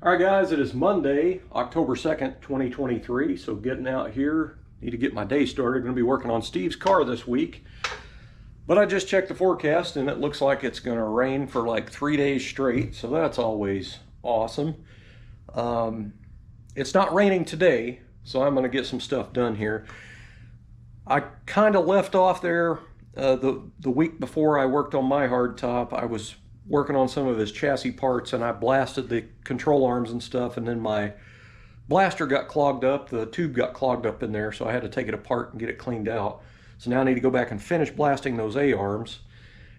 All right, guys, it is Monday, October 2nd, 2023. So getting out here, need to get my day started. Going to be working on Steve's car this week. But I just checked the forecast and it looks like it's going to rain for like 3 days straight. So that's always awesome. It's not raining today, so I'm going to get some stuff done here. I kind of left off there the week before I worked on my hardtop. I was working on some of his chassis parts and I blasted the control arms and stuff, and then my blaster got clogged up, the tube got clogged up in there, so I had to take it apart and get it cleaned out. So now I need to go back and finish blasting those A-arms,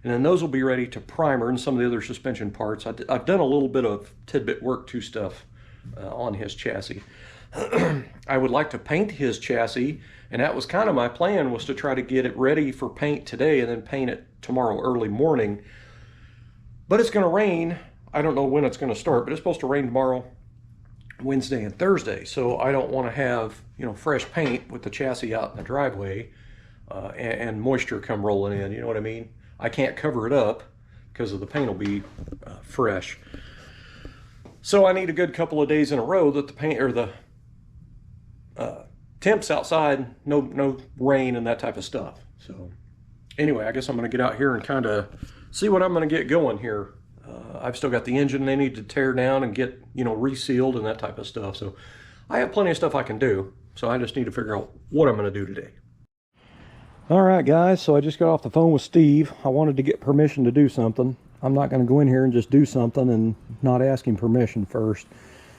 and then those will be ready to primer and some of the other suspension parts. I've done a little bit of tidbit work to stuff on his chassis. I would like to paint his chassis, and that was kind of my plan, was to try to get it ready for paint today and then paint it tomorrow early morning. But it's going to rain. I don't know when it's going to start, but it's supposed to rain tomorrow, Wednesday and Thursday. So I don't want to have, fresh paint with the chassis out in the driveway and moisture come rolling in. You know what I mean? I can't cover it up because of the paint will be fresh. So I need a good couple of days in a row that the paint or the temps outside, no rain and that type of stuff. So anyway, I guess I'm going to get out here and kind of see what I'm going to get going here. I've still got the engine they need to tear down and get, resealed and that type of stuff. So I have plenty of stuff I can do. So I just need to figure out what I'm going to do today. All right, guys. So I just got off the phone with Steve. I wanted to get permission to do something. I'm not going to go in here and just do something and not ask him permission first.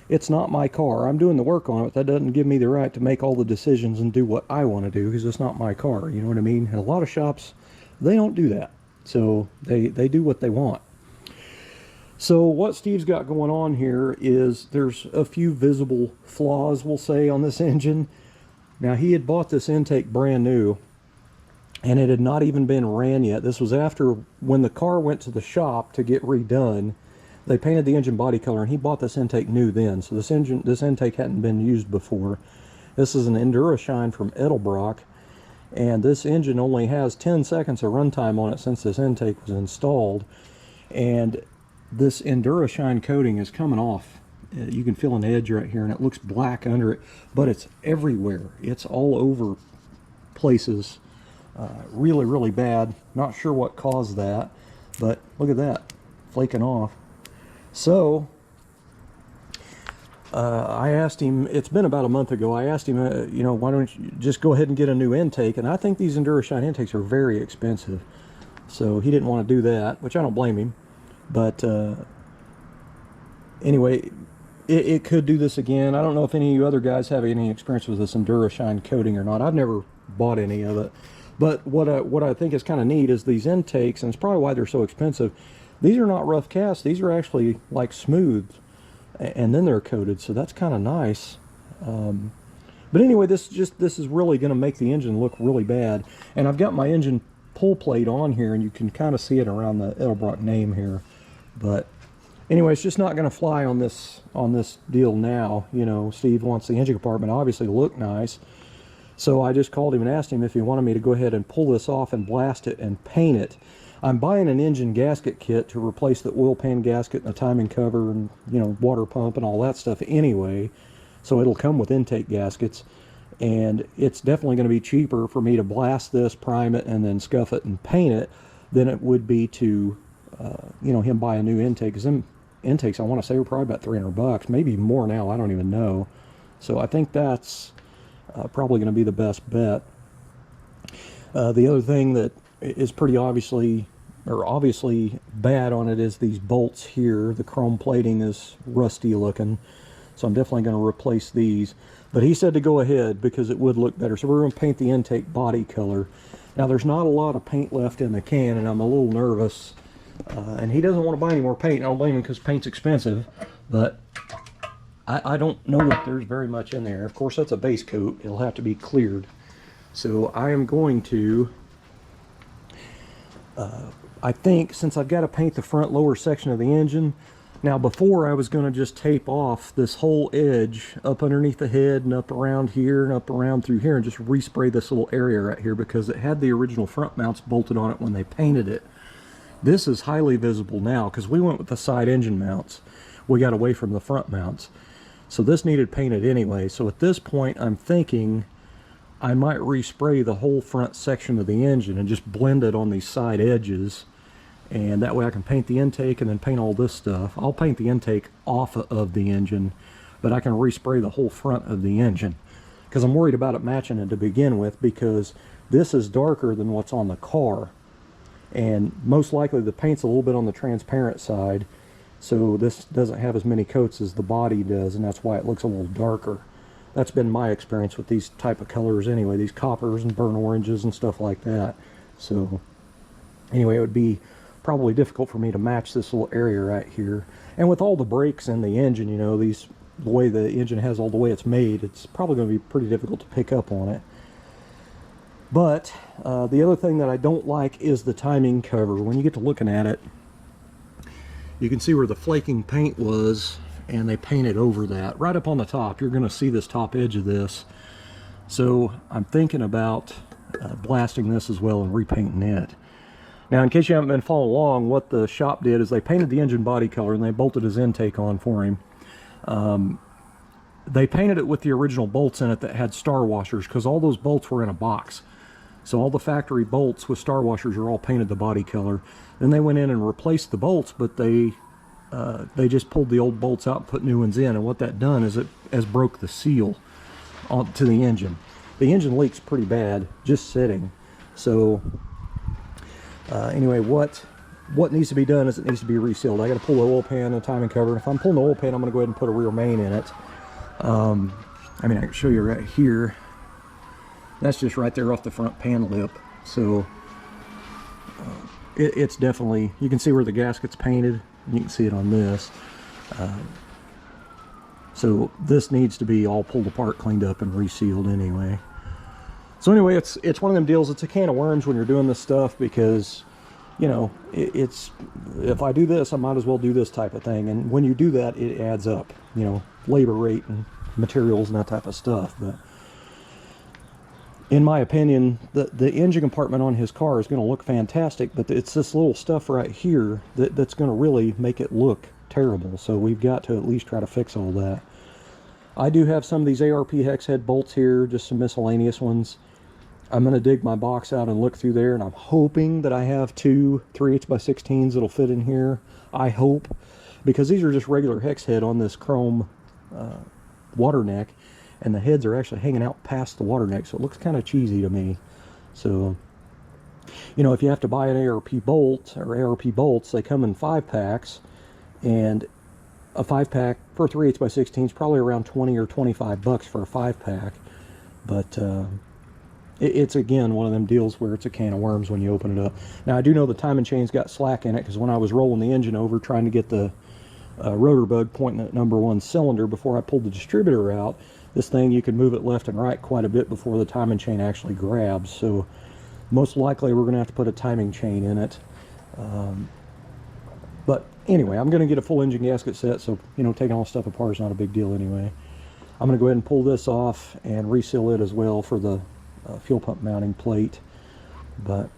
It's not my car. I'm doing the work on it. That doesn't give me the right to make all the decisions and do what I want to do, because it's not my car. You know what I mean? And a lot of shops, they don't do that. So they do what they want. So what Steve's got going on here is there's a few visible flaws, we'll say, on this engine. Now, he had bought this intake brand new, and it had not even been ran yet. This was after, when the car went to the shop to get redone, they painted the engine body color, and he bought this intake new then. So this intake hadn't been used before. This is an Endurashine from Edelbrock. And this engine only has 10 seconds of runtime on it since this intake was installed. And this Endurashine coating is coming off. You can feel an edge right here, and it looks black under it, but it's everywhere. It's all over places. Really, really bad. Not sure what caused that, but look at that, flaking off. So I asked him, it's been about a month ago, I asked him, why don't you just go ahead and get a new intake? And I think these Endurashine intakes are very expensive. So he didn't want to do that, which I don't blame him. But anyway, it could do this again. I don't know if any of you other guys have any experience with this Endurashine coating or not. I've never bought any of it. But what I think is kind of neat is these intakes, and it's probably why they're so expensive. These are not rough cast. These are actually like smooth, and then they're coated, so that's kind of nice. But anyway, this is really going to make the engine look really bad. And I've got my engine pull plate on here, and you can kind of see it around the Edelbrock name here. But anyway, it's just not going to fly on this deal now. Steve wants the engine compartment obviously to look nice. So I just called him and asked him if he wanted me to go ahead and pull this off and blast it and paint it. I'm buying an engine gasket kit to replace the oil pan gasket and the timing cover and, water pump and all that stuff anyway. So it'll come with intake gaskets. And it's definitely going to be cheaper for me to blast this, prime it, and then scuff it and paint it than it would be to, him buy a new intake. Because them intakes, I want to say, are probably about $300, maybe more now. I don't even know. So I think that's probably going to be the best bet. The other thing that is pretty obviously bad on it is these bolts here. The chrome plating is rusty looking, so I'm definitely going to replace these. But he said to go ahead because it would look better. So we're going to paint the intake body color. Now there's not a lot of paint left in the can, and I'm a little nervous. And he doesn't want to buy any more paint. I don't blame him because paint's expensive, but I don't know if there's very much in there. Of course, that's a base coat. It'll have to be cleared. So I am going to, I think, since I've got to paint the front lower section of the engine, now before I was going to just tape off this whole edge up underneath the head and up around here and up around through here and just respray this little area right here because it had the original front mounts bolted on it when they painted it. This is highly visible now because we went with the side engine mounts. we got away from the front mounts. So this needed painted anyway. So at this point, I'm thinking I might respray the whole front section of the engine and just blend it on these side edges. And that way I can paint the intake and then paint all this stuff. I'll paint the intake off of the engine, but I can respray the whole front of the engine. Because I'm worried about it matching it to begin with, because this is darker than what's on the car. And most likely the paint's a little bit on the transparent side. So this doesn't have as many coats as the body does, and that's why it looks a little darker. That's been my experience with these type of colors anyway, these coppers and burnt oranges and stuff like that. So anyway, it would be probably difficult for me to match this little area right here. And with all the brakes in the engine, you know, the way the engine has all the way it's made, it's probably going to be pretty difficult to pick up on it. But the other thing that I don't like is the timing cover. When you get to looking at it, you can see where the flaking paint was, and they painted over that. Right up on the top, you're going to see this top edge of this. So I'm thinking about blasting this as well and repainting it. Now, in case you haven't been following along, what the shop did is they painted the engine body color and they bolted his intake on for him. They painted it with the original bolts in it that had star washers, because all those bolts were in a box. So all the factory bolts with star washers are all painted the body color. Then they went in and replaced the bolts, but they just pulled the old bolts out and put new ones in. And what that done is it has broke the seal onto the engine. The engine leaks pretty bad just sitting. So anyway, what needs to be done is it needs to be resealed. I got to pull the oil pan and the timing cover. If I'm pulling the oil pan, I'm going to go ahead and put a rear main in it. I mean, I can show you right here. That's just right there off the front pan lip. So it's definitely, you can see where the gasket's painted. You can see it on this. So this needs to be all pulled apart, cleaned up, and resealed anyway. So anyway, it's one of them deals. It's a can of worms when you're doing this stuff, because, you know, it's, if I do this, I might as well do this type of thing. And when you do that, it adds up, you know, labor rate and materials and that type of stuff. But in my opinion, the engine compartment on his car is going to look fantastic, but it's this little stuff right here that's going to really make it look terrible. So we've got to at least try to fix all that. I do have some of these ARP hex head bolts here, just some miscellaneous ones. I'm going to dig my box out and look through there, and I'm hoping that I have 2 3/8x16s that'll fit in here. I hope, because these are just regular hex head on this chrome water neck, and the heads are actually hanging out past the water neck, so it looks kind of cheesy to me. So, you know, if you have to buy an ARP bolt or ARP bolts, they come in 5-packs, and a 5-pack for 3/8x16 is probably around 20 or 25 bucks for a 5-pack. But it's again one of them deals where it's a can of worms when you open it up. Now, I do know the timing chain's got slack in it, because when I was rolling the engine over trying to get the rotor bug pointing at #1 cylinder before I pulled the distributor out, this thing, you can move it left and right quite a bit before the timing chain actually grabs. So most likely we're going to have to put a timing chain in it. But anyway, I'm going to get a full engine gasket set, so, you know, taking all the stuff apart is not a big deal anyway. I'm going to go ahead and pull this off and reseal it as well for the fuel pump mounting plate. But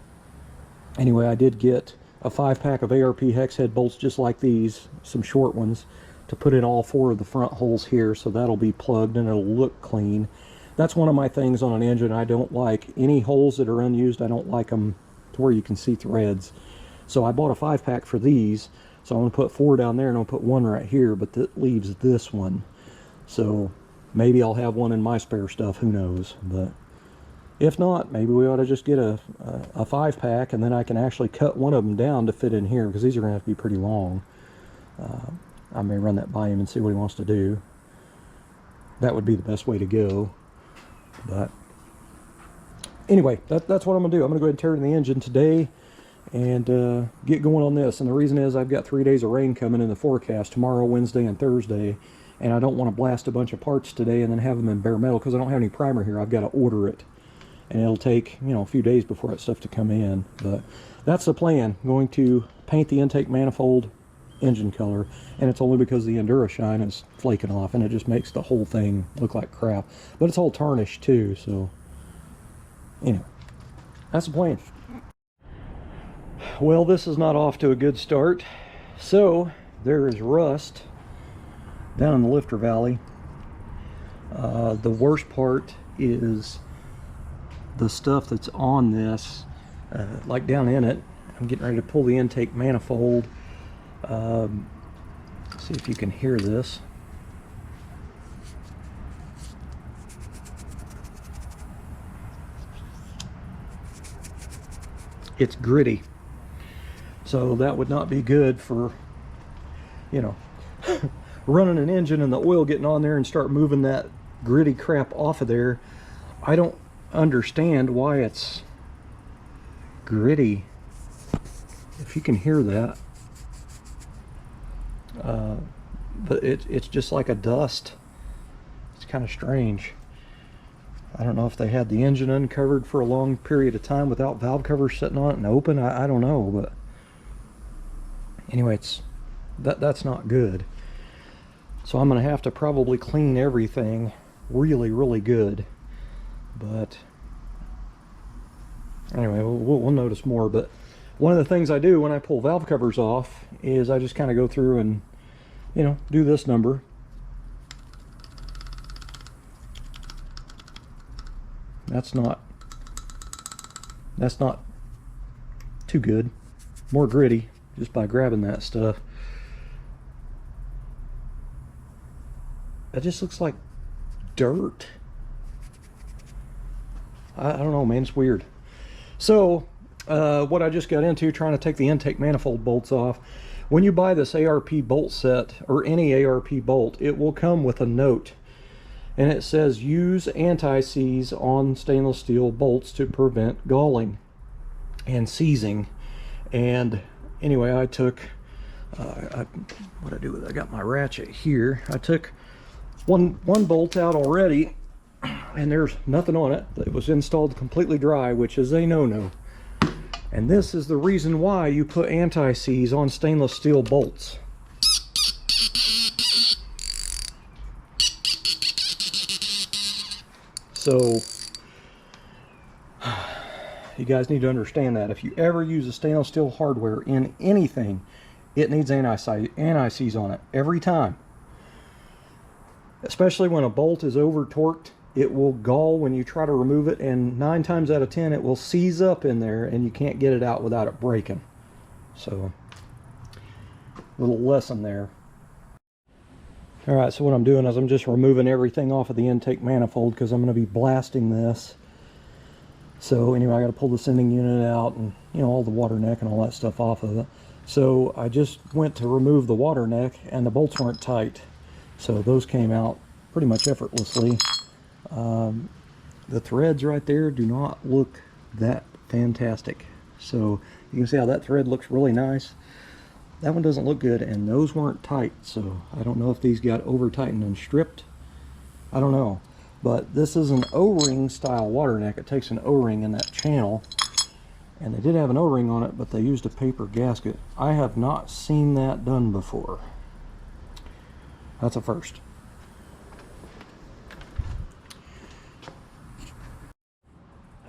anyway, I did get a 5-pack of ARP hex head bolts just like these, some short ones, to put in all 4 of the front holes here, so that'll be plugged and it'll look clean. That's one of my things on an engine. I don't like any holes that are unused. I don't like them to where you can see threads. So I bought a 5-pack for these, so I'm going to put 4 down there and I'll put 1 right here, but that leaves this one. So maybe I'll have 1 in my spare stuff, who knows. But if not, maybe we ought to just get a 5-pack, and then I can actually cut one of them down to fit in here, because these are going to have to be pretty long. I may run that by him and see what he wants to do. That would be the best way to go. But anyway, that's what I'm going to do. I'm going to go ahead and tear in the engine today and get going on this. And the reason is I've got 3 days of rain coming in the forecast, tomorrow, Wednesday, and Thursday. And I don't want to blast a bunch of parts today and then have them in bare metal, because I don't have any primer here. I've got to order it. And it'll take, you know, a few days before that stuff to come in. But that's the plan. I'm going to paint the intake manifold engine color, and it's only because the EnduraShine is flaking off, and it just makes the whole thing look like crap. But it's all tarnished too, so anyway, that's the plan. Well, this is not off to a good start. So there is rust down in the lifter valley. The worst part is the stuff that's on this, like down in it. I'm getting ready to pull the intake manifold. See if you can hear this. It's gritty, so that would not be good for, you know, running an engine and the oil getting on there and start moving that gritty crap off of there. I don't understand why it's gritty, if you can hear that. But it's just like a dust. It's kind of strange. I don't know if they had the engine uncovered for a long period of time without valve covers sitting on it and open. I don't know, but anyway, that's not good. So I'm going to have to probably clean everything really good. But anyway, we'll notice more. But one of the things I do when I pull valve covers off is I just kind of go through and, you know, do this number. That's not too good. More gritty just by grabbing that stuff. That just looks like dirt. I don't know, man, it's weird. So what I just got into trying to take the intake manifold bolts off. When you buy this ARP bolt set, or any ARP bolt, it will come with a note. And it says, use anti-seize on stainless steel bolts to prevent galling and seizing. And anyway, I took, what I do with it, I got my ratchet here. I took one bolt out already, and there's nothing on it. It was installed completely dry, which is a no-no. And this is the reason why you put anti-seize on stainless steel bolts. So you guys need to understand that if you ever use a stainless steel hardware in anything, it needs anti-seize on it every time. Especially when a bolt is over torqued, it will gall when you try to remove it, and 9 times out of 10 it will seize up in there and you can't get it out without it breaking. So, little lesson there. Alright, so what I'm doing is I'm just removing everything off of the intake manifold because I'm going to be blasting this. So anyway, I got to pull the sending unit out and, you know, all the water neck and all that stuff off of it. So I just went to remove the water neck and the bolts weren't tight. So those came out pretty much effortlessly. The threads right there do not look that fantastic. So you can see how that thread looks really nice. That one doesn't look good, and those weren't tight, so I don't know if these got over tightened and stripped. I don't know. But this is an O-ring style water neck. It takes an O-ring in that channel, and they did have an O-ring on it, but they used a paper gasket. I have not seen that done before. That's a first.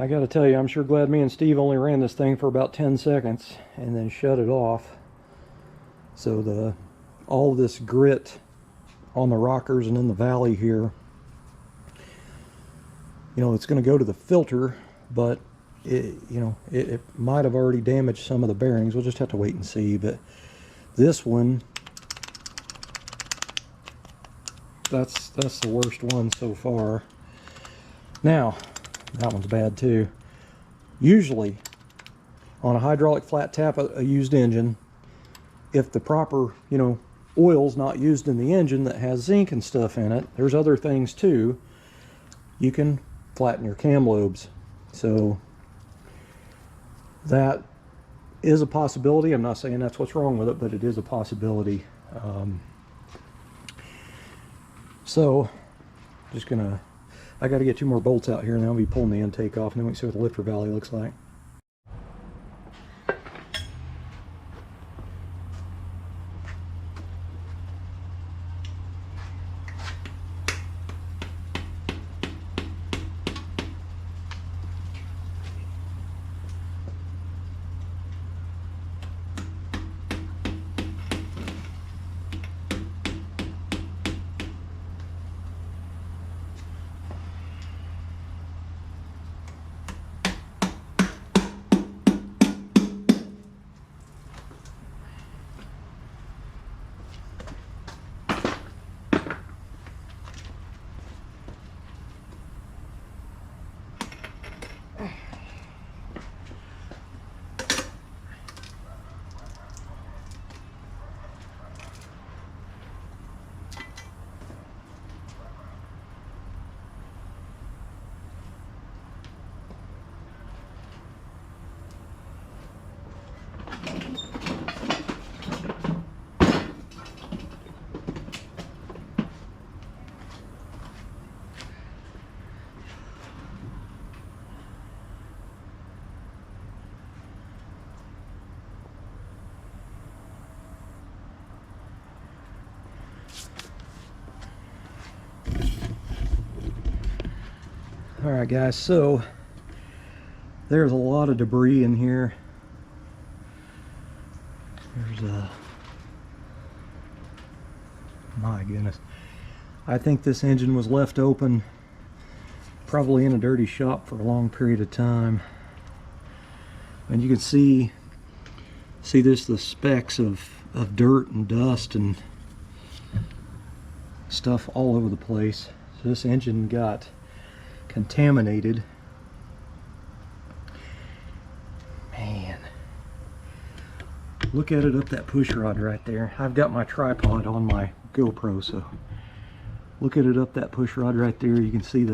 I gotta tell you, I'm sure glad me and Steve only ran this thing for about 10 seconds and then shut it off. So all this grit on the rockers and in the valley here, you know, it's going to go to the filter, but it might have already damaged some of the bearings. We'll just have to wait and see. But this one, that's the worst one so far. Now, that one's bad too. Usually, on a hydraulic flat tap, a used engine, if the proper, you know, oil's not used in the engine that has zinc and stuff in it, there's other things too, you can flatten your cam lobes. So that is a possibility. I'm not saying that's what's wrong with it, but it is a possibility. So just gonna, I got to get 2 more bolts out here and then I'll be pulling the intake off, and then we can see what the lifter valley looks like. All right, guys, so there's a lot of debris in here. There's a, my goodness. I think this engine was left open, probably in a dirty shop for a long period of time. And you can see this, the specks of dirt and dust and stuff all over the place. So this engine got contaminated. Man, look at it up that push rod right there. I've got my tripod on my GoPro, so look at it up that push rod right there. You can see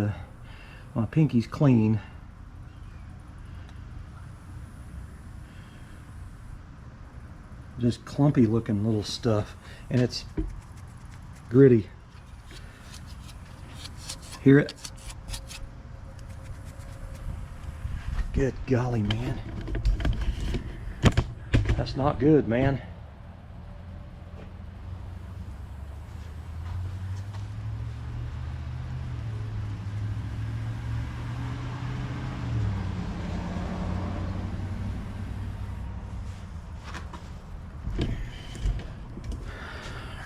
my pinky's clean. Just clumpy looking little stuff, and it's gritty. Hear it? Good golly, man. That's not good, man.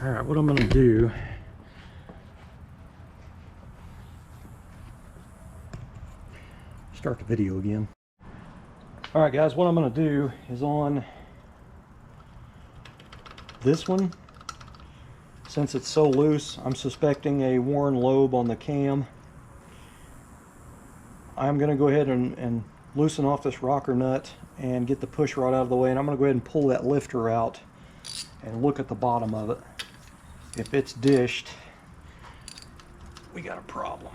All right, what I'm going to do, start the video again. All right, guys, what I'm going to do is on this one, since it's so loose, I'm suspecting a worn lobe on the cam. I'm going to go ahead and loosen off this rocker nut and get the push rod out of the way, and I'm going to go ahead and pull that lifter out and look at the bottom of it. If it's dished, we got a problem.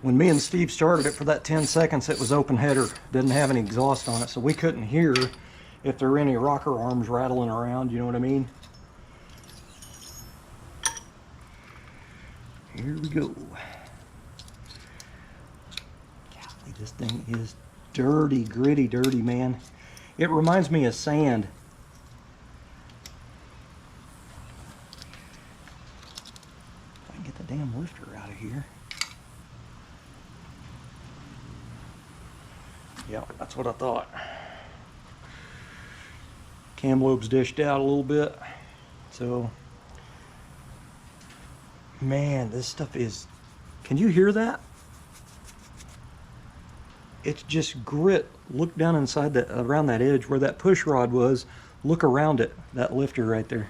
When me and Steve started it for that 10 seconds, it was open header, didn't have any exhaust on it, so we couldn't hear if there were any rocker arms rattling around, you know what I mean? Here we go. Golly, this thing is dirty, gritty, dirty, man. It reminds me of sand. If I can get the damn lifter out of here. Yeah, that's what I thought. Cam lobe's dished out a little bit. So, man, this stuff is, can you hear that? It's just grit. Look down inside that, around that edge where that push rod was. Look around it, that lifter right there.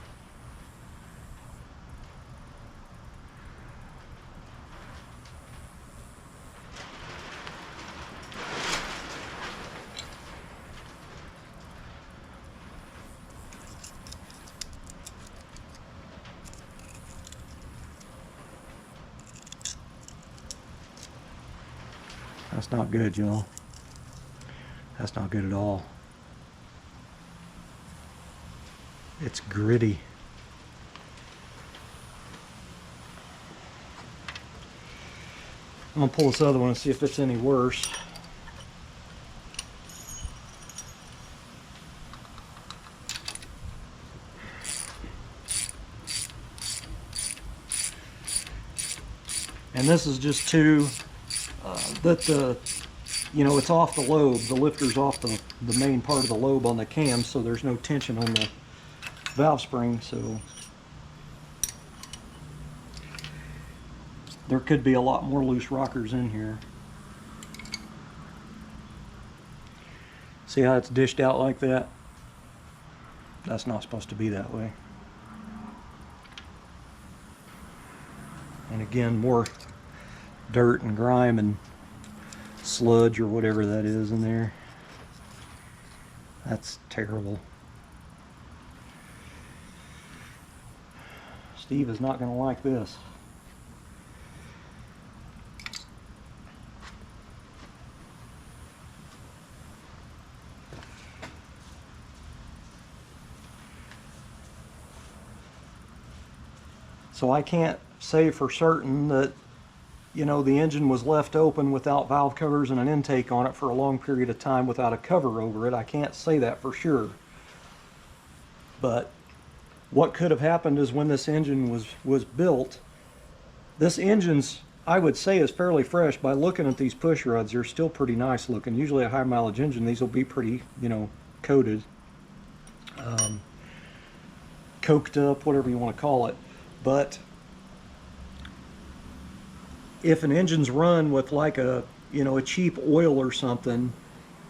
That's not good, y'all. That's not good at all. It's gritty. I'm gonna pull this other one and see if it's any worse. And this is just to that you know, it's off the lobe. The lifter's off the main part of the lobe on the cam, so there's no tension on the valve spring. So there could be a lot more loose rockers in here. See how it's dished out like that? That's not supposed to be that way. And again, more dirt and grime and sludge or whatever that is in there. That's terrible. Steve is not going to like this. So I can't say for certain that, you know, the engine was left open without valve covers and an intake on it for a long period of time without a cover over it. I can't say that for sure. But what could have happened is when this engine was built, this engine's, I would say, is fairly fresh. By looking at these push rods, they're still pretty nice looking. Usually a high mileage engine, these will be pretty, you know, coated, coked up, whatever you want to call it. But if an engine's run with like a, you know, a cheap oil or something,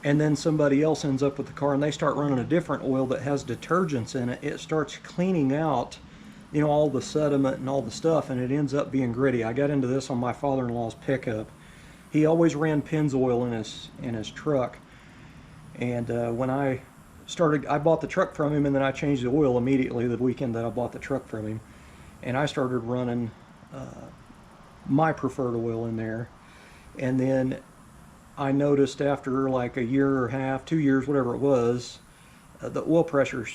and then somebody else ends up with the car and they start running a different oil that has detergents in it, it starts cleaning out, you know, all the sediment and all the stuff, and it ends up being gritty. I got into this on my father-in-law's pickup. He always ran Pennzoil in his truck, and when I bought the truck from him, and then I changed the oil immediately the weekend that I bought the truck from him, and I started running my preferred oil in there. And then I noticed after like a year or a half, 2 years, whatever it was, the oil pressure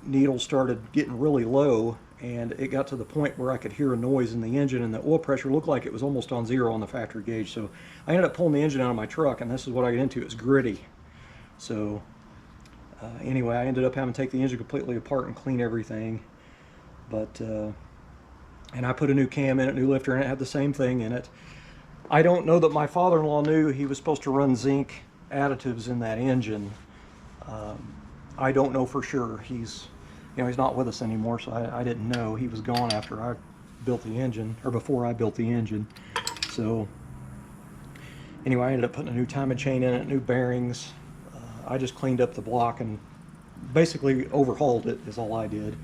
needle started getting really low, and it got to the point where I could hear a noise in the engine, and the oil pressure looked like it was almost on zero on the factory gauge. So I ended up pulling the engine out of my truck, and this is what I get into. It's gritty. So anyway, I ended up having to take the engine completely apart and clean everything. But and I put a new cam in it, new lifter, and it had the same thing in it. I don't know that my father-in-law knew he was supposed to run zinc additives in that engine. I don't know for sure. He's not with us anymore, so I didn't know. He was gone after I built the engine, or before I built the engine. So anyway, I ended up putting a new timing chain in it, new bearings. I just cleaned up the block and basically overhauled it is all I did.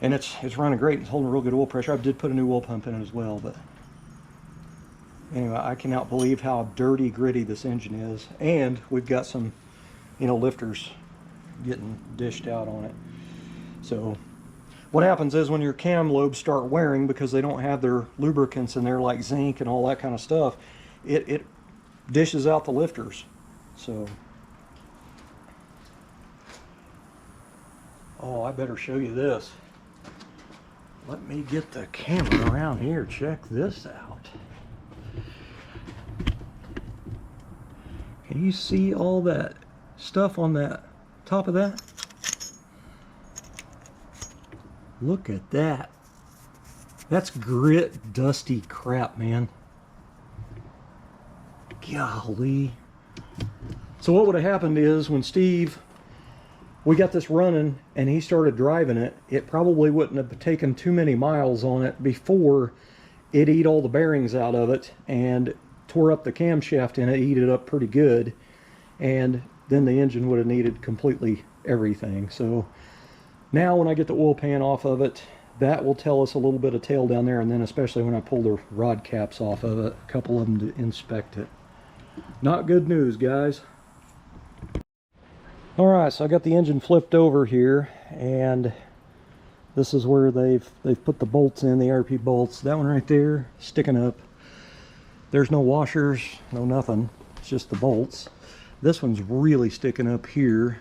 And it's running great. It's holding a real good oil pressure. I did put a new oil pump in it as well, but anyway, I cannot believe how dirty, gritty this engine is. And we've got some, you know, lifters getting dished out on it. So what happens is when your cam lobes start wearing because they don't have their lubricants in there like zinc and all that kind of stuff, it dishes out the lifters. So, oh, I better show you this. Let me get the camera around here. Check this out. Can you see all that stuff on that top of that? Look at that. That's grit, dusty crap, man. Golly. So what would have happened is when we got this running and he started driving it, it probably wouldn't have taken too many miles on it before it ate all the bearings out of it and tore up the camshaft in it, eat it up pretty good, and then the engine would have needed completely everything. So now when I get the oil pan off of it, that will tell us a little bit of tail down there, and then especially when I pull the rod caps off of it, a couple of them to inspect it. Not good news, guys. Alright, so I got the engine flipped over here, and this is where they've put the bolts in, the ARP bolts. That one right there, sticking up. There's no washers, no nothing. It's just the bolts. This one's really sticking up here.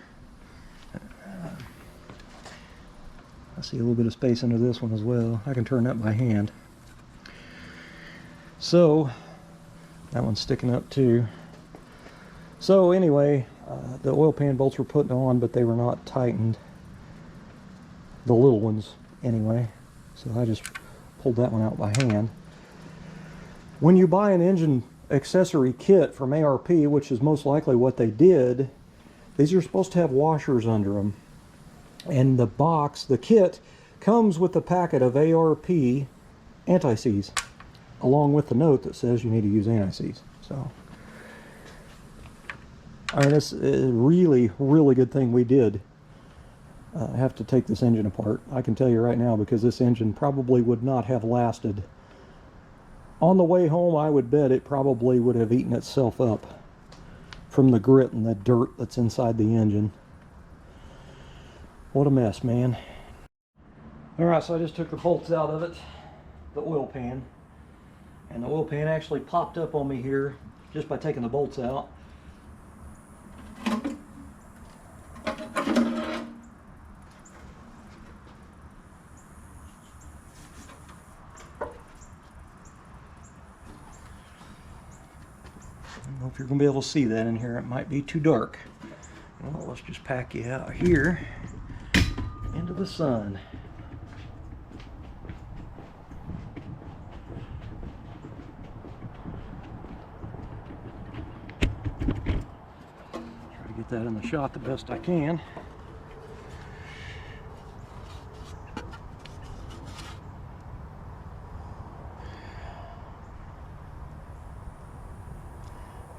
I see a little bit of space under this one as well. I can turn that by hand. So, that one's sticking up too. So anyway, the oil pan bolts were put on, but they were not tightened. The little ones, anyway. So I just pulled that one out by hand. When you buy an engine accessory kit from ARP, which is most likely what they did, these are supposed to have washers under them. And the box, the kit, comes with a packet of ARP anti-seize, along with the note that says you need to use anti-seize. So, I mean, this is a really, really good thing we did have to take this engine apart. I can tell you right now, because this engine probably would not have lasted. On the way home, I would bet it probably would have eaten itself up from the grit and the dirt that's inside the engine. What a mess, man. Alright, so I just took the bolts out of it, the oil pan. And the oil pan actually popped up on me here just by taking the bolts out. I don't know if you're going to be able to see that in here. It might be too dark. Well, let's just pack you out here. into the sun. Try to get that in the shot the best I can.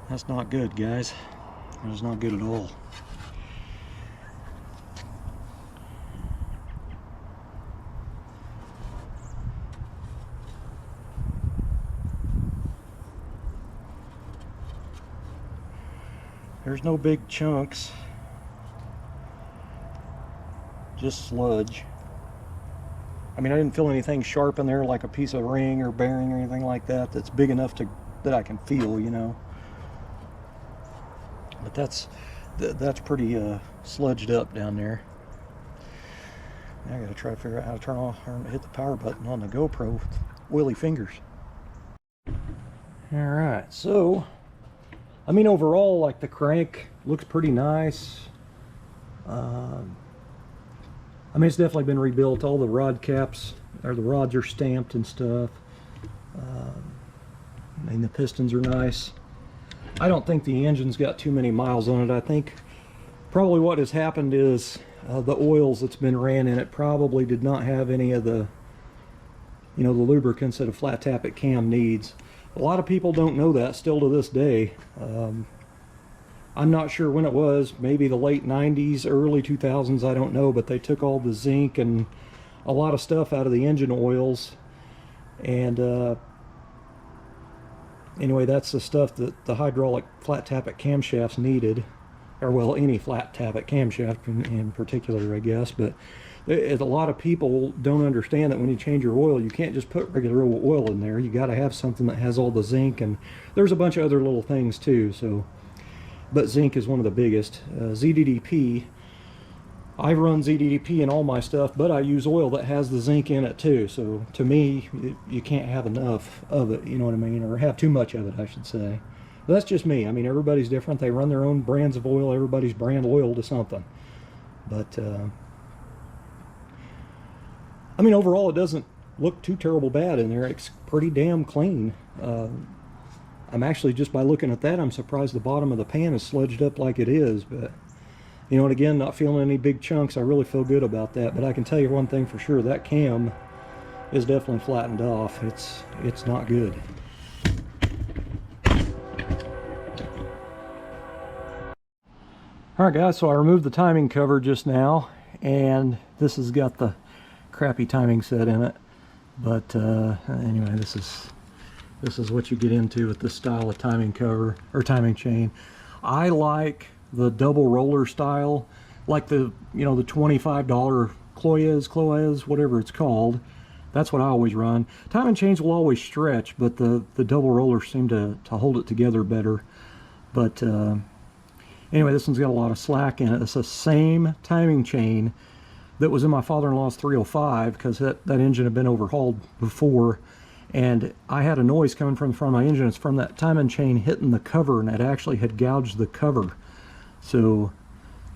That's not good, guys. That is not good at all. There's no big chunks, just sludge. I mean, I didn't feel anything sharp in there like a piece of ring or bearing or anything like that that's big enough that I can feel, you know. But that's pretty sludged up down there. Now I gotta try to figure out how to turn off or hit the power button on the GoPro with oily fingers. All right, so I mean, overall, like, the crank looks pretty nice. I mean, it's definitely been rebuilt. All the rod caps, or the rods, are stamped and stuff. I mean, the pistons are nice. I don't think the engine's got too many miles on it. I think probably what has happened is the oils that's been ran in it probably did not have any of the, you know, the lubricants that a flat tappet cam needs. A lot of people don't know that still to this day. I'm not sure when it was, maybe the late 90s, early 2000s, I don't know, but they took all the zinc and a lot of stuff out of the engine oils. And anyway, that's the stuff that the hydraulic flat tappet camshafts needed. Or, well, any flat tappet camshaft in particular, I guess. But a lot of people don't understand that when you change your oil, you can't just put regular oil in there. You got to have something that has all the zinc, and there's a bunch of other little things too. So, but zinc is one of the biggest. ZDDP, I run ZDDP in all my stuff, but I use oil that has the zinc in it too. So to me, you can't have enough of it, you know what I mean, or have too much of it, I should say. But that's just me. I mean, everybody's different. They run their own brands of oil. Everybody's brand loyal to something. But I mean, overall, it doesn't look too terrible bad in there. It's pretty damn clean. I'm actually, just by looking at that, I'm surprised the bottom of the pan is sludged up like it is. But, you know, and again, not feeling any big chunks. I really feel good about that. But I can tell you one thing for sure. That cam is definitely flattened off. It's not good. All right, guys, so I removed the timing cover just now, and this has got the crappy timing set in it. But anyway, this is what you get into with this style of timing cover or timing chain. I like the double roller style, like the, you know, the $25 Cloyes, whatever it's called. That's what I always run. Timing chains will always stretch, but the double rollers seem to hold it together better. But anyway, this one's got a lot of slack in it. It's the same timing chain that was in my father-in-law's 305, because that engine had been overhauled before, and I had a noise coming from the front of my engine. It's from that timing chain hitting the cover, and it actually had gouged the cover. So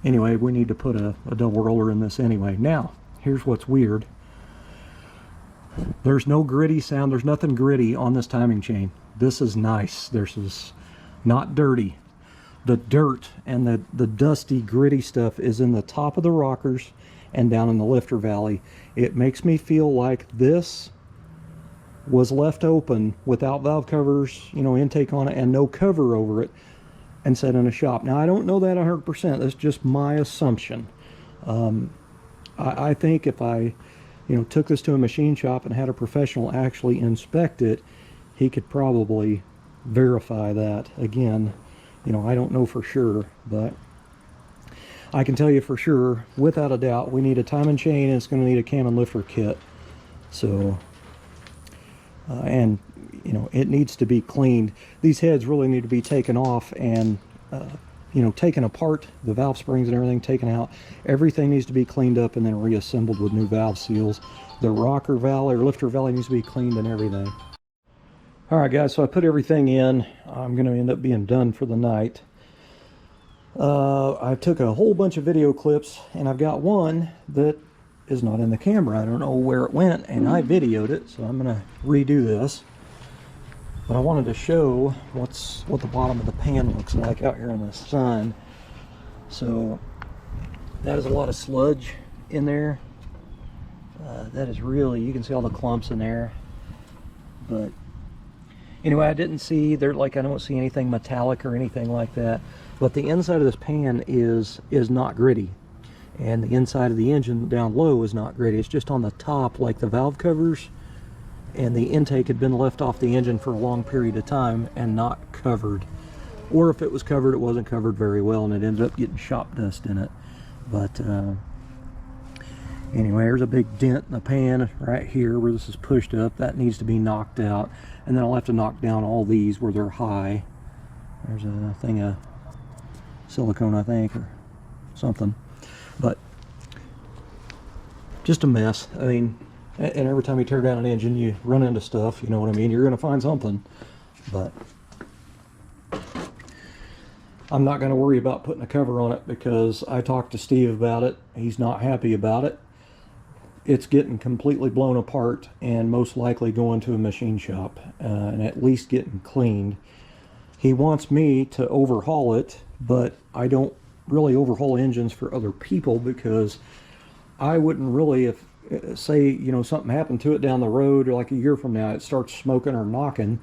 anyway, we need to put a double roller in this anyway. Now, here's what's weird. There's no gritty sound. There's nothing gritty on this timing chain. This is nice. This is not dirty. The dirt and the dusty, gritty stuff is in the top of the rockers and down in the lifter valley. It makes me feel like this was left open without valve covers, you know, intake on it, and no cover over it, and set in a shop. Now, I don't know that 100%. That's just my assumption. I think if I, you know, took this to a machine shop and had a professional actually inspect it, he could probably verify that. Again, you know, I don't know for sure, but I can tell you for sure, without a doubt, we need a timing chain, and it's going to need a cam and lifter kit. So, and, you know, it needs to be cleaned. These heads really need to be taken off and, you know, taken apart, the valve springs and everything taken out. Everything needs to be cleaned up and then reassembled with new valve seals. The rocker valley or lifter valley needs to be cleaned and everything. All right, guys, so I put everything in. I'm going to end up being done for the night. I took a whole bunch of video clips, and I've got one that is not in the camera. I don't know where it went, and I videoed it, so I'm gonna redo this. But I wanted to show what the bottom of the pan looks like out here in the sun. So that is a lot of sludge in there. That is really, you can see all the clumps in there. But anyway, I didn't see there, like, I don't see anything metallic or anything like that. But the inside of this pan is not gritty, and the inside of the engine down low is not gritty. It's just on the top, like the valve covers, and the intake had been left off the engine for a long period of time and not covered. Or if it was covered, it wasn't covered very well, and it ended up getting shop dust in it. But anyway, there's a big dent in the pan right here where this is pushed up. That needs to be knocked out. And then I'll have to knock down all these where they're high. There's a thing of silicone, I think, or something. But just a mess. I mean, and every time you tear down an engine, you run into stuff, you know what I mean? You're going to find something. But I'm not going to worry about putting a cover on it because I talked to Steve about it. He's not happy about it. It's getting completely blown apart and most likely going to a machine shop and at least getting cleaned. He wants me to overhaul it, but I don't really overhaul engines for other people because I wouldn't really, if say, you know, something happened to it down the road or like a year from now, it starts smoking or knocking,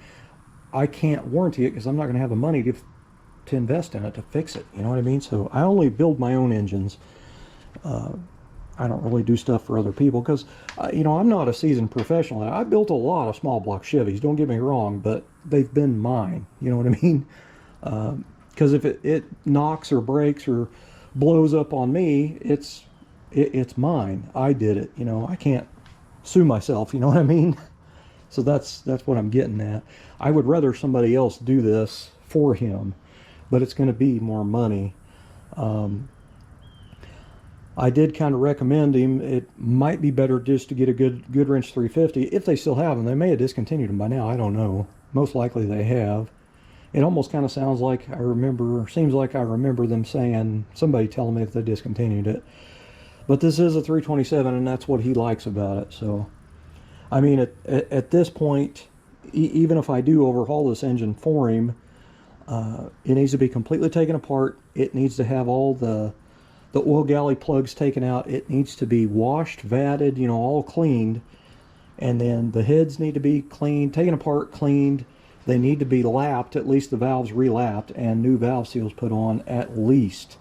I can't warranty it because I'm not going to have the money to invest in it to fix it, you know what I mean? So I only build my own engines. I don't really do stuff for other people because, you know, I'm not a seasoned professional. I built a lot of small block Chevys, don't get me wrong, but they've been mine, you know what I mean? Because if it knocks or breaks or blows up on me, it's mine. I did it, you know. I can't sue myself, you know what I mean? So that's what I'm getting at. I would rather somebody else do this for him, but it's going to be more money. I did kind of recommend him, it might be better just to get a Goodwrench 350, if they still have them. They may have discontinued them by now, I don't know. Most likely they have. It almost kind of sounds like I remember, or seems like I remember them saying, somebody telling me if they discontinued it. But this is a 327, and that's what he likes about it. So, I mean, at this point, even if I do overhaul this engine for him, it needs to be completely taken apart. It needs to have all the oil galley plugs taken out. It needs to be washed, vatted, you know, all cleaned. And then the heads need to be cleaned, taken apart, cleaned. They need to be lapped, at least the valves relapped, and new valve seals put on at least.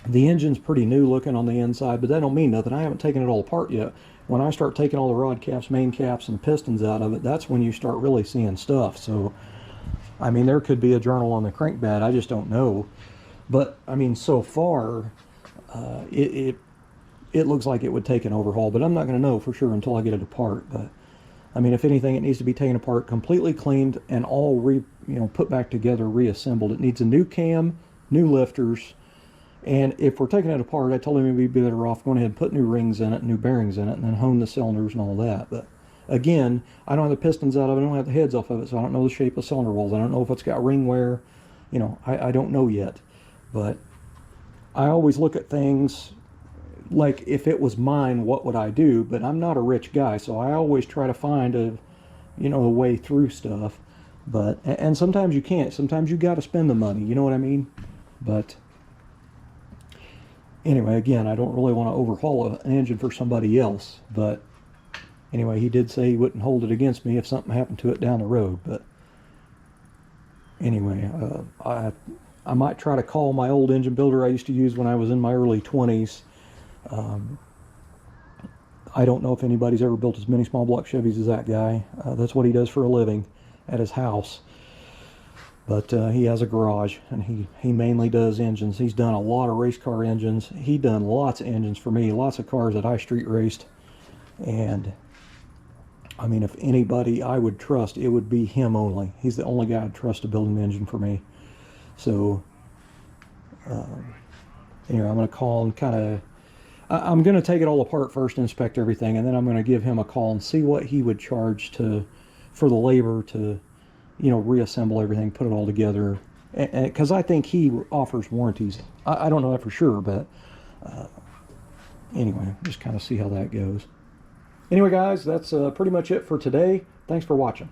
The engine's pretty new looking on the inside, but that don't mean nothing. I haven't taken it all apart yet. When I start taking all the rod caps, main caps, and pistons out of it, that's when you start really seeing stuff. So, I mean, there could be a journal on the crankbed. I just don't know. But, I mean, so far, it looks like it would take an overhaul, but I'm not going to know for sure until I get it apart. But, I mean, if anything, it needs to be taken apart, completely cleaned, and all put back together, reassembled. It needs a new cam, new lifters, and if we're taking it apart, I told him we'd be better off going ahead and put new rings in it, new bearings in it, and then hone the cylinders and all that. But again, I don't have the pistons out of it, I don't have the heads off of it, so I don't know the shape of cylinder walls. I don't know if it's got ring wear. You know, I don't know yet. But I always look at things like, if it was mine, what would I do? But I'm not a rich guy, so I always try to find a way through stuff. But, and sometimes you can't. Sometimes you got to spend the money, you know what I mean? But anyway, again, I don't really want to overhaul an engine for somebody else. But anyway, he did say he wouldn't hold it against me if something happened to it down the road. But anyway, I might try to call my old engine builder I used to use when I was in my early 20s. I don't know if anybody's ever built as many small block Chevys as that guy. That's what he does for a living at his house. But he has a garage, and he mainly does engines. He's done a lot of race car engines. He done lots of engines for me, lots of cars that I street raced. And I mean, if anybody I would trust, it would be him only. He's the only guy I'd trust to build an engine for me. So, anyway, I'm going to call and I'm going to take it all apart first, inspect everything, and then I'm going to give him a call and see what he would charge for the labor to, reassemble everything, put it all together. Because I think he offers warranties. I don't know that for sure, but anyway, just kind of see how that goes. Anyway, guys, that's pretty much it for today. Thanks for watching.